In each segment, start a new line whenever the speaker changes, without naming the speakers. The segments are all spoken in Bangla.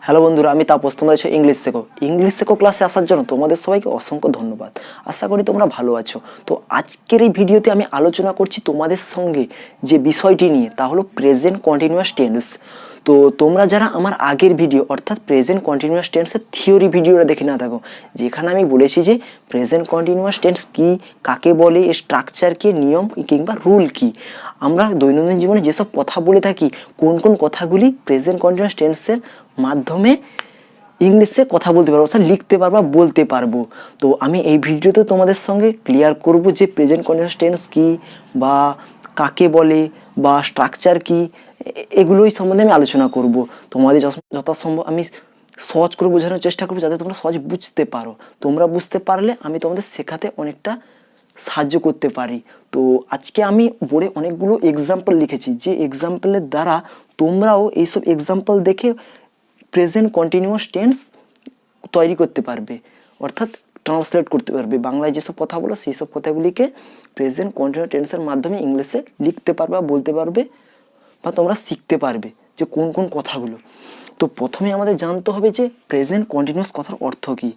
হ্যালো বন্ধুরা, আমি তাপস। তোমরা আছো ইংলিশ শেখো ক্লাসে আসার জন্য তোমাদের সবাইকে অসংখ্য ধন্যবাদ। আশা করি তোমরা ভালো আছো। তো আজকের এই ভিডিওতে আমি আলোচনা করছি তোমাদের সঙ্গে যে বিষয়টি নিয়ে, তা হলো প্রেজেন্ট কন্টিনিউয়াস টেন্স। তো তোমরা যারা আমার আগের ভিডিও অর্থাৎ প্রেজেন্ট কন্টিনিউয়াস টেন্সের থিওরি ভিডিওটা দেখে না থাকো, যেখানে আমি বলেছি যে প্রেজেন্ট কন্টিনিউয়াস টেন্স কি, কাকে বলে, এর স্ট্রাকচার কি, নিয়ম কিংবা রুল কি, আমরা দৈনন্দিন জীবনে যেসব কথা বলে থাকি, কোন কোন কথাগুলি প্রেজেন্ট কন্টিনিউয়াস টেন্সের মাধ্যমে ইংলিশে কথা বলতে পারবো, অর্থাৎ লিখতে পারবো, বলতে পারবো। তো আমি এই ভিডিওতে তোমাদের সঙ্গে ক্লিয়ার করব যে প্রেজেন্ট কন্টিনিউয়াস টেন্স কি, বা কাকে বলে, বা স্ট্রাকচার কি, এগুলোই সম্বন্ধে আমি আলোচনা করব। তোমাদের যথাসম্ভব আমি সহজ করে বোঝানোর চেষ্টা করবো, যাতে তোমরা সহজে বুঝতে পারো। তোমরা বুঝতে পারলে আমি তোমাদের শেখাতে অনেকটা সাহায্য করতে পারি। তো আজকে আমি বোর্ডে অনেকগুলো এক্সাম্পল লিখেছি, যে এক্সাম্পলের দ্বারা তোমরাও এইসব এক্সাম্পল দেখে প্রেজেন্ট কন্টিনিউয়াস টেন্স তৈরি করতে পারবে, অর্থাৎ ট্রান্সলেট করতে পারবে। বাংলায় যেসব কথা বলো সেই সব কথাগুলিকে প্রেজেন্ট কন্টিনিউয়াস টেন্সের মাধ্যমে ইংলিশে লিখতে পারবে, বলতে পারবে, বা তোমরা শিখতে পারবে যে কোন কোন কথাগুলো। তো প্রথমে আমাদের জানতে হবে যে প্রেজেন্ট কন্টিনিউয়াস কথার অর্থ কী।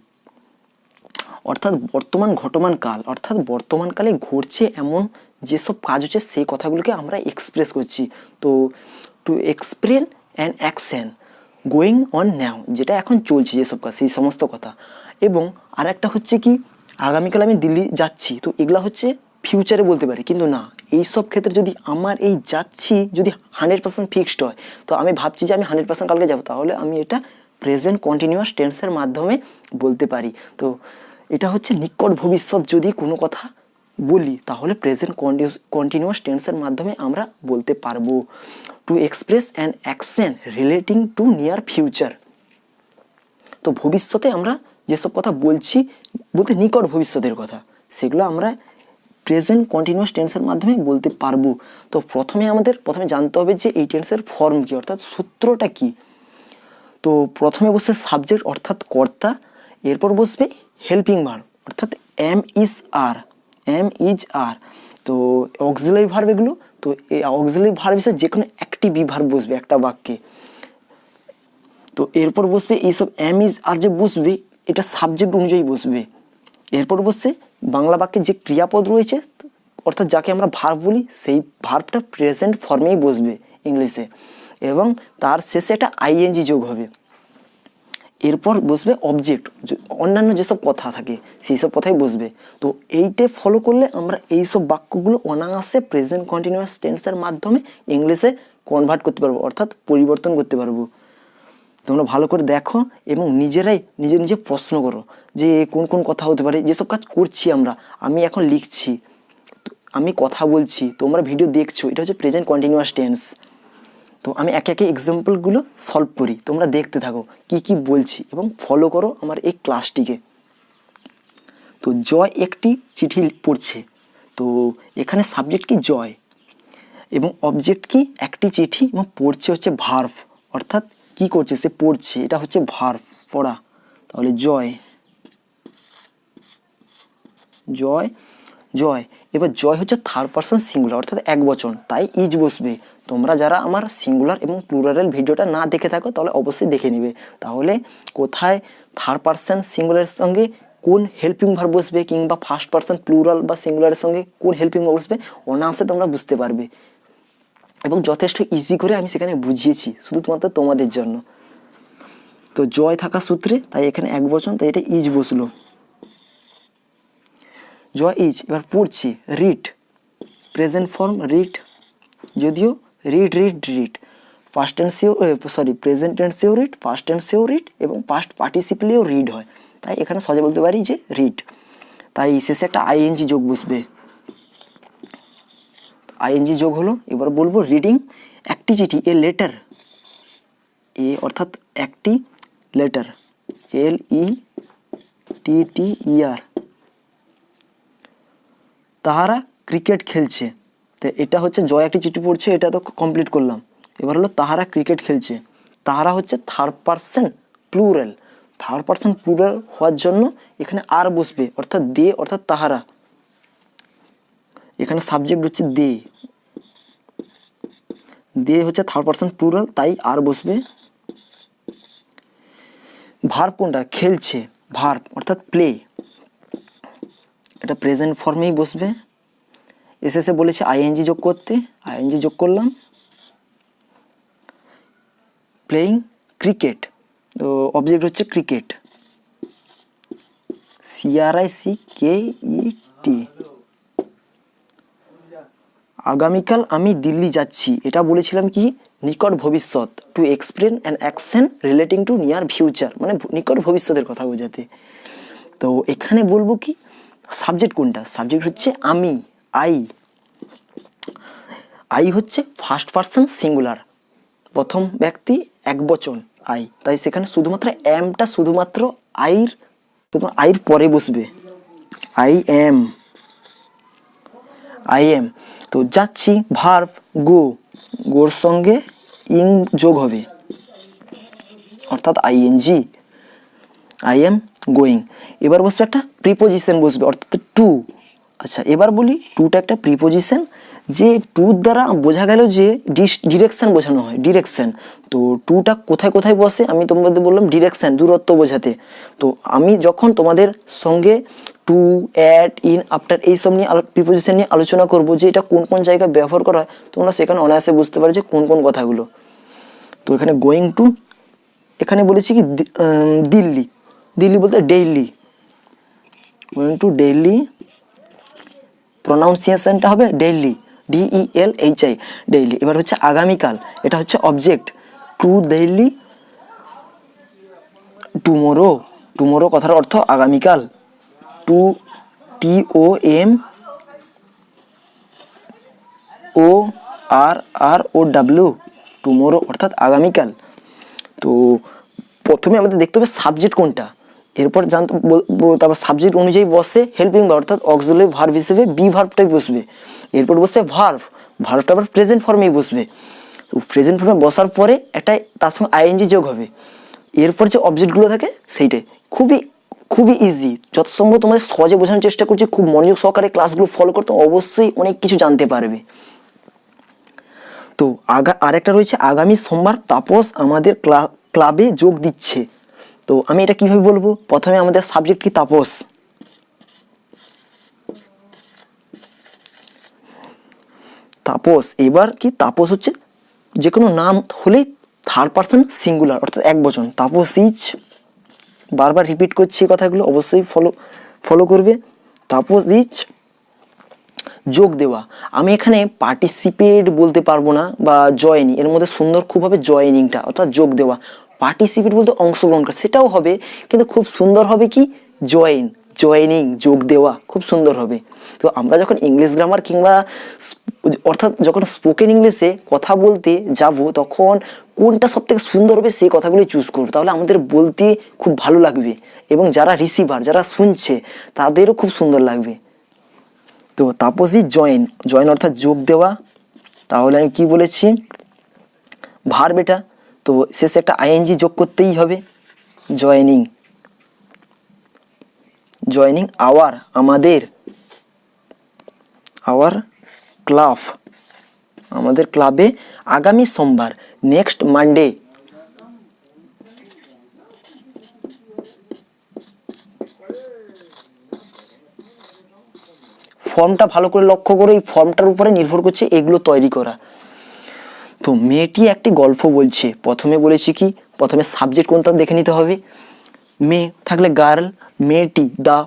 অর্থাৎ বর্তমান ঘটমান কাল, অর্থাৎ বর্তমানকালে ঘটছে এমন যেসব কাজ হচ্ছে সেই কথাগুলোকে আমরা এক্সপ্রেস করছি। তো to explain an action going on নাও, যেটা এখন চলছে যেসব কাজ, সেই সমস্ত কথা। এবং আর একটা হচ্ছে কি, আগামীকাল আমি দিল্লি যাচ্ছি, তো এগুলা হচ্ছে ফিউচারে বলতে পারি, কিন্তু না, এই সব ক্ষেত্রে যদি আমার এই যাচ্ছি যদি 100% ফিক্সড হয়, তো আমি ভাবছি যে আমি 100% কালকে যাবো, তাহলে আমি এটা প্রেজেন্ট কন্টিনিউয়াস টেন্সের মাধ্যমে বলতে পারি। তো এটা হচ্ছে নিকট ভবিষ্যৎ যদি কোনো কথা বলি, তাহলে প্রেজেন্ট কন্টিনিউয়াস টেন্সের মাধ্যমে আমরা বলতে পারবো। To express an action relating to near future, তো ভবিষ্যতে আমরা যেসব কথা বলছি, বলতে নিকট ভবিষ্যতের কথা, সেগুলো আমরা প্রেজেন্ট কন্টিনিউয়াস টেন্সের মাধ্যমে বলতে পারবো। তো প্রথমে জানতে হবে যে এই টেন্সের ফর্ম কী, অর্থাৎ সূত্রটা কী। তো প্রথমে বসবে সাবজেক্ট অর্থাৎ কর্তা, এরপর বসবে হেল্পিং ভার্ব অর্থাৎ এম ইজ আর। তো অক্সিলারি ভার্ব এগুলো, তো এই অক্সিলারি ভার্ব হিসেবে যে কোনো একটি ভার্ব বসবে একটা বাক্যে। তো এরপর বসবে এইসব এম ইজ আর যে বসবে, এটা সাবজেক্ট অনুযায়ী বসবে। এরপর বসছে বাংলা বাক্যে যে ক্রিয়াপদ রয়েছে, অর্থাৎ যাকে আমরা ভার্ব বলি, সেই ভার্বটা প্রেজেন্ট ফর্মেই বসবে ইংলিশে, এবং তার শেষে একটা আইএনজি যোগ হবে। এরপর বসবে অবজেক্ট, অন্যান্য যেসব কথা থাকে সেই সব কথাই বসবে। তো এইটা ফলো করলে আমরা এইসব বাক্যগুলো অনায়াসে প্রেজেন্ট কন্টিনিউয়াস টেন্সের মাধ্যমে ইংলিশে কনভার্ট করতে পারবো, অর্থাৎ পরিবর্তন করতে পারবো। তোমরা ভালো করে দেখো এবং নিজেরাই নিজে প্রশ্ন করো যে কোন কোন কথা হতে পারে। যেসব কাজ করছি আমি এখন লিখছি, আমি কথা বলছি, তোমরা ভিডিও দেখছো, এটা হচ্ছে প্রেজেন্ট কন্টিনিউয়াস টেন্স। তো আমি একে একে এক্সাম্পলগুলো সলভ করি, তোমরা দেখতে থাকো কি কি বলছি এবং ফলো করো আমার এই ক্লাসটিকে। তো জয় একটি চিঠি পড়ছে, তো এখানে সাবজেক্ট কি জয়, এবং অবজেক্ট কি একটি চিঠি, এবং পড়ছে হচ্ছে ভার্ব, অর্থাৎ কি করছে সে পড়ছে, এটা হচ্ছে ভার্ব পড়া। তাহলে জয় জয় জয়। এবার জয় হচ্ছে থার্ড পারসন সিঙ্গুলার, অর্থাৎ এক বচন, তাই ইজ বসবে। তোমরা যারা আমার সিঙ্গুলার এবং প্লুরাল ভিডিওটা না দেখে থাকো, তাহলে অবশ্যই দেখে নিবে, তাহলে কোথায় থার্ড পারসন সিঙ্গুলারের সঙ্গে কোন হেল্পিং ভার্ব বসবে, কিংবা ফার্স্ট পারসন প্লুরাল বা সিঙ্গুলারের সঙ্গে কোন হেল্পিং ভার্ব বসবে, অনায়াসে তোমরা বুঝতে পারবে। এবং যথেষ্ট ইজি করে আমি সেখানে বুঝিয়েছি শুধুমাত্র তোমাদের জন্য। তো জয় থাকা সূত্রে তাই এখানে এক বচন, তাই এটা ইজ বসলো, জয় ইজ। এবার পড়ছি রিড, প্রেজেন্ট ফর্ম রিড, যদিও রিড পাস্ট টেন্সেও প্রেজেন্ট টেন্সেও রিড, পাস্ট টেন্সেও রিড, এবং পাস্ট পার্টিসিপেলেও রিড হয়, তাই এখানে সহজে বলতে পারি যে রিড। তাই শেষে একটা আইএনজি যোগ বসবে, আইএনজি যোগ হলো। এবার বলবো রিডিং একটি চিঠি, এ লেটার, এ অর্থাৎ একটি লেটার, LETTER। তাহারা ক্রিকেট খেলছে, তো এটা হচ্ছে জয় একটি চিঠি পড়ছে, এটা তো কমপ্লিট করলাম। এবার হলো তাহারা ক্রিকেট খেলছে, তাহারা হচ্ছে third person plural, third person plural হওয়ার জন্য এখানে আর বসবে, অর্থাৎ দে অর্থাৎ তাহারা। এখানে সাবজেক্ট হচ্ছে দে হচ্ছে থার্ড পারসন প্লুরাল, তাই আর বসবে। ভার্ব কোনটা? খেলছে, ভার্ব অর্থাৎ প্লে, এটা প্রেজেন্ট ফর্মেই বসবে। এসে বলেছে আইএনজি যোগ করতে, আইএনজি যোগ করলাম। প্লেইং ক্রিকেট, তো অবজেক্ট হচ্ছে ক্রিকেট, CRICKET। আগামীকাল আমি দিল্লি যাচ্ছি, এটা বলেছিলাম কি নিকট ভবিষ্যৎ, to explain an action relating to near future, মানে নিকট ভবিষ্যতের কথা বোঝাতে। তো এখানে বলবো কি সাবজেক্ট কোনটা? সাবজেক্ট হচ্ছে আমি, আই হচ্ছে ফার্স্ট পারসন সিঙ্গুলার, প্রথম ব্যক্তি একবচন আই, তাই সেখানে শুধুমাত্র এমটা শুধুমাত্র আইর পরে বসবে, আই এম। তো যাচ্ছি ভার্ব গো, গোর সঙ্গে ইং যোগ হবে অর্থাৎ আইএনজি, আই এম গোয়িং। এবার বসবে একটা প্রিপোজিশন বসবে অর্থাৎ টু। আচ্ছা এবার বলি টুটা একটা প্রিপোজিশন, যে টুর দ্বারা বোঝা গেল যে ডিরেকশন বোঝানো হয়, ডিরেকশন। তো টুটা কোথায় কোথায় বসে আমি তোমাদের বললাম ডিরেকশন, দূরত্ব বোঝাতে। তো আমি যখন তোমাদের সঙ্গে টু, অ্যাট, ইন, আফটার এইসব নিয়ে প্রিপোজিশন নিয়ে আলোচনা করবো যে এটা কোন কোন জায়গায় ব্যবহার করা হয়, তোমরা সেখানে অনায়াসে বুঝতে পারো যে কোন কোন কথাগুলো। তো এখানে গোয়িং টু, এখানে বলেছি কি দিল্লি, দিল্লি বলতে ডেইলি, গোয়িং টু ডেইলি, প্রনাউন্সিয়েশনটা হবে ডেইলি, DELHI, ডেইলি। এবার হচ্ছে আগামীকাল, এটা হচ্ছে object, to daily, tomorrow, tomorrow কথার অর্থ আগামীকাল, টু TOMORROW, টুমোরো অর্থাৎ আগামীকাল। তো প্রথমে আমাদের দেখতে হবে সাবজেক্ট কোনটা, এরপর জানতে তারপর সাবজেক্ট অনুযায়ী বসে হেল্পিং ভার্ব অর্থাৎ অক্সিলারি ভার্ব হিসেবে বি ভার্বটাই বসবে। এরপর বসে ভার্বটা আবার প্রেজেন্ট ফর্মেই বসবে। তো প্রেজেন্ট ফর্মে বসার পরে একটা তার সঙ্গে আইএনজি যোগ হবে। এরপর যে অবজেক্টগুলো থাকে সেইটাই খুবই ইজি, যত সম্ভব তোমাদের সহজে বোঝানোর চেষ্টা করছি, খুব মনোযোগ সহকারে ক্লাসগুলো ফলো করতে অবশ্যই অনেক কিছু জানতে পারবে। তো আরেকটা রয়েছে আগামী সোমবার তাপস আমাদের ক্লাবে যোগ দিচ্ছে। তো আমি এটা কিভাবে বলবো, প্রথমে আমাদের সাবজেক্ট কি তাপস, এবার কি তাপস হচ্ছে যে কোনো নাম হলেই থার্ড পারসন সিঙ্গুলার অর্থাৎ এক বচন, তাপস ইজ, বারবার রিপিট করছি কথাগুলো অবশ্যই ফলো করবে। তাপস ইজ যোগ দেওয়া, আমি এখানে পার্টিসিপেট বলতে পারবো না বা জয়েনিং, এর মধ্যে সুন্দর খুব হবে জয়েনিংটা অর্থাৎ যোগ দেওয়া। পার্টিসিপেট বলতে অংশগ্রহণ করা, সেটাও হবে কিন্তু খুব সুন্দর হবে কি জয়েনিং, যোগ দেওয়া, খুব সুন্দর হবে। তো আমরা যখন ইংলিশ গ্রামার কিংবা অর্থাৎ যখন স্পোকেন ইংলিশে কথা বলতে যাব তখন কোনটা সব থেকে সুন্দর হবে সেই কথাগুলি চুজ করবো, তাহলে আমাদের বলতে খুব ভালো লাগবে এবং যারা রিসিভার যারা শুনছে তাদেরও খুব সুন্দর লাগবে। তো তাপসই জয়েন অর্থাৎ যোগ দেওয়া, তাহলে আমি কি বলেছি ভার্ব এটা, তো শেষে একটা আইএনজি যোগ করতেই হবে, জয়েনিং আমাদের ক্লাব, আমাদের ক্লাবে আগামী সোমবার, নেক্সট মানডে। ফর্মটা ভালো করে লক্ষ্য করো, এই ফর্মটার উপরে নির্ভর করছে এগুলো তৈরি করা। তো মেয়েটি একটি গল্প বলছে, প্রথমে বলেছি কি প্রথমে সাবজেক্ট কোনটা দেখে নিতে হবে, মেয়ে থাকলে গার্ল, মেয়েটি দ্য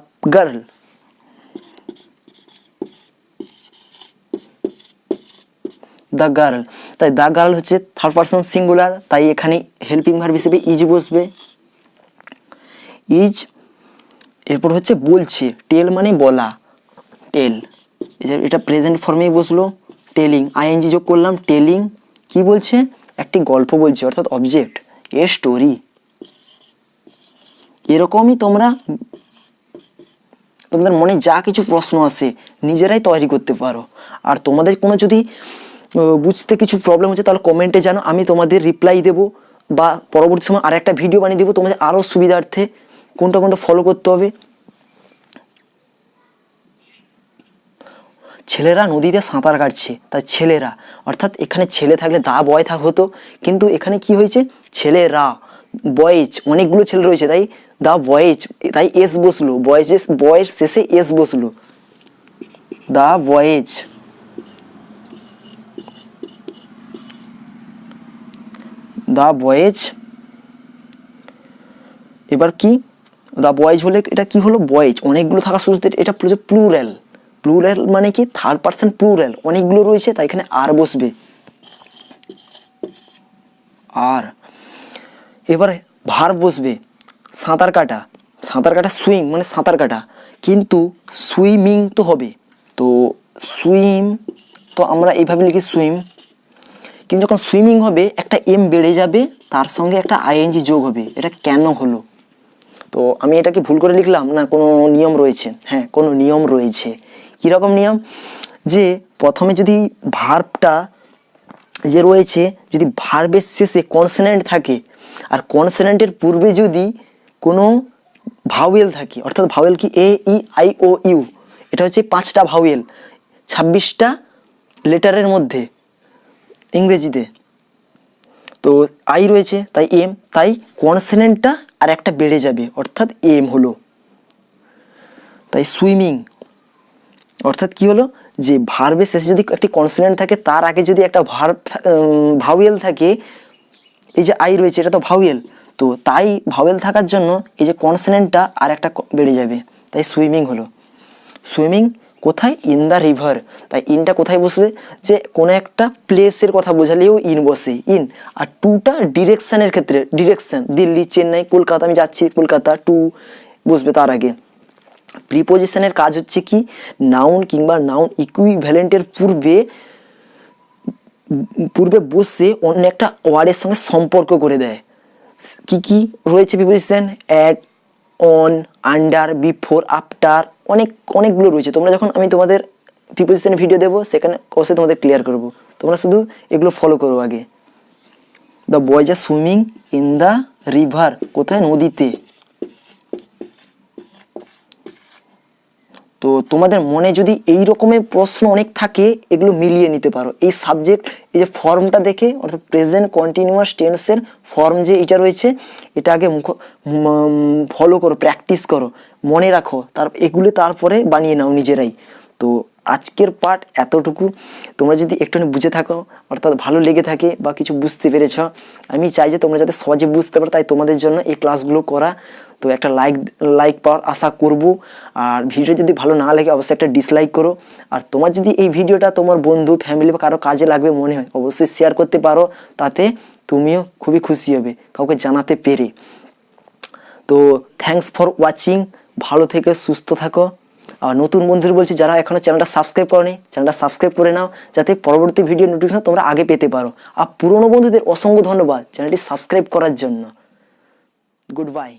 গার্ল, তাই দ্য গার্ল হচ্ছে থার্ড পারসন সিঙ্গুলার, তাই এখানে হেল্পিং ভার্ব হিসেবে ইজ বসবে, ইজ। এরপর হচ্ছে বলছে, টেল মানে বলা, টেল, এটা প্রেজেন্ট ফর্মেই বসলো, টেলিং, আইএনজি যোগ করলাম, টেলিং কি বলছে, একটি গল্প বলছে অর্থাৎ অবজেক্ট, এ স্টোরি। এরকমই তোমাদের মনে যা কিছু প্রশ্ন আসে নিজেরাই তৈরি করতে পারো। আর তোমাদের কোনো যদি বুঝতে কিছু প্রবলেম হচ্ছে তাহলে কমেন্টে জানো, আমি তোমাদের রিপ্লাই দেবো বা পরবর্তী সময় আর একটা ভিডিও বানিয়ে দেবো তোমাদের আরও সুবিধার্থে কোনটা ফলো করতে হবে। ছেলেরা নদীতে সাঁতার কাটছে, তাই ছেলেরা অর্থাৎ এখানে ছেলে থাকলে দা বয় হতো, কিন্তু এখানে কি হয়েছে ছেলেরা, বয়েজ অনেকগুলো ছেলে রয়েছে, তাই দ্য বয়েজ, তাই এস বসলো, বয়ের শেষে এস বসলো, দ্য বয়েজ। দ্য বয়েজ, এবার কি দ্য বয়েজ হলে এটা কি হলো, বয়েজ অনেকগুলো থাকা শুরুতে এটা প্লুরাল। প্লুরাল মানে কি থার্ড পারসন প্লুরাল, অনেকগুলো রয়েছে তাই এখানে আর বসবে, আর। এবার ভার্ব বসবে, সাঁতার কাটা, সাঁতার কাটা সুইম মানে সাঁতার কাটা, কিন্তু সুইমিং তো হবে, তো সুইম তো আমরা এইভাবে লিখি সুইম, কিন্তু যখন সুইমিং হবে একটা এম বেড়ে যাবে, তার সঙ্গে একটা আইএনজি যোগ হবে, এটা কেন হলো? তো আমি এটা কি ভুল করে লিখলাম না কোনো নিয়ম রয়েছে? হ্যাঁ, কোনো নিয়ম রয়েছে। কীরকম নিয়ম? যে প্রথমে যদি ভার্বটা যে রয়েছে, যদি ভার্বের শেষে কনসোনেন্ট থাকে আর কনসোনেন্টের পূর্বে যদি কোনো ভাওয়েল থাকে, অর্থাৎ ভাওয়েল কি এ ই আই ও ইউ, এটা হচ্ছে 5টা ভাওয়েল 26টা লেটারের মধ্যে ইংরেজিতে, তো আই রয়েছে তাই এম, তাই কনসোনেন্টটা আর একটা বেড়ে যাবে অর্থাৎ এম হলো, তাই সুইমিং। অর্থাৎ কি হলো, যে ভার্বের শেষে যদি একটি কনসোনেন্ট থাকে, তার আগে যদি একটা ভাওয়েল থাকে, এই যে আই রয়েছে এটা তো ভাওয়েল, তো তাই ভাওয়েল থাকার জন্য এই যে কনসোনেন্টটা আর একটা বেড়ে যাবে, তাই সুইমিং হলো। সুইমিং কোথায়? ইন দ্য রিভার, তাই ইনটা কোথায় বসবে? যে কোনো একটা প্লেসের কথা বোঝালেও ইন বসে, ইন। আর টুটা ডিরেকশনের ক্ষেত্রে, ডিরেকশন দিল্লি, চেন্নাই, কলকাতা, আমি যাচ্ছি কলকাতা, টু বসবে তার আগে। প্রিপোজিশনের কাজ হচ্ছে কি, নাউন কিংবা নাউন ইকুইভ্যালেন্টের পূর্বে বসে অন্য একটা ওয়ার্ডের সঙ্গে সম্পর্ক করে দেয়। কি কি রয়েছে preposition? At, on, under, before, after, অনেকগুলো রয়েছে। তোমরা যখন আমি তোমাদের প্রিপোজিশনের ভিডিও দেবো সেখানে অবশ্যই তোমাদের ক্লিয়ার করবো, তোমরা শুধু এগুলো ফলো করো আগে। The boys are swimming in the river, কোথায়? নদীতে। তো তোমাদের মনে যদি এই রকমের প্রশ্ন অনেক থাকে, এগুলো মিলিয়ে নিতে পারো। এই সাবজেক্ট, এই যে ফর্মটা দেখে, অর্থাৎ প্রেজেন্ট কন্টিনিউয়াস টেন্সের ফর্ম যে এটা রয়েছে, এটা আগে ফলো করো, প্র্যাকটিস করো, মনে রাখো, এগুলো তারপরে বানিয়ে নাও নিজেরাই। তো আজকের পার্ট এতটুকু। তোমরা যদি একটু বুঝে থাকো, অর্থাৎ ভালো লেগে থাকে বা কিছু বুঝতে পেরেছ, আমি চাই যে তোমরা যাতে সহজে বুঝতে পারো, তাই তোমাদের জন্য এই ক্লাসগুলো করা। তো একটা লাইক পাওয়ার আশা করব, আর ভিডিও যদি ভালো না লাগে অবশ্যই একটা ডিসলাইক করো। আর তোমার যদি এই ভিডিওটা তোমার বন্ধু, ফ্যামিলি বা কারো কাজে লাগবে মনে হয়, অবশ্যই শেয়ার করতে পারো, তাতে তুমিও খুবই খুশি হবে কাউকে জানাতে পেরে। তো থ্যাঙ্কস ফর ওয়াচিং, ভালো থেকে সুস্থ থাকো। আর নতুন বন্ধুদের বলছি, যারা এখনো চ্যানেলটা সাবস্ক্রাইব করোনি, চ্যানেলটা সাবস্ক্রাইব করে নাও, যাতে পরবর্তী ভিডিও নোটিফিকেশন তোমরা আগে পেতে পারো। আর পুরনো বন্ধুদের অসংখ্য ধন্যবাদ চ্যানেলটি সাবস্ক্রাইব করার জন্য। Good bye.